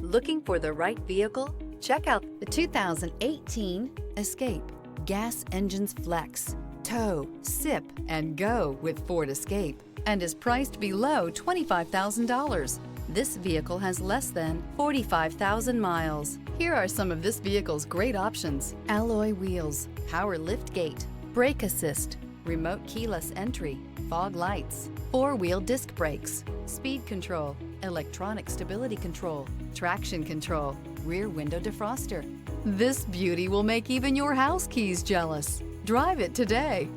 Looking for the right vehicle? Check out the 2018 Escape. Gas engines flex, tow, sip, and go with Ford Escape, and is priced below $25,000. This vehicle has less than 45,000 miles. Here are some of this vehicle's great options: alloy wheels, power liftgate, brake assist, remote keyless entry, fog lights, four-wheel disc brakes, speed control, electronic stability control, traction control, rear window defroster. This beauty will make even your house keys jealous. Drive it today.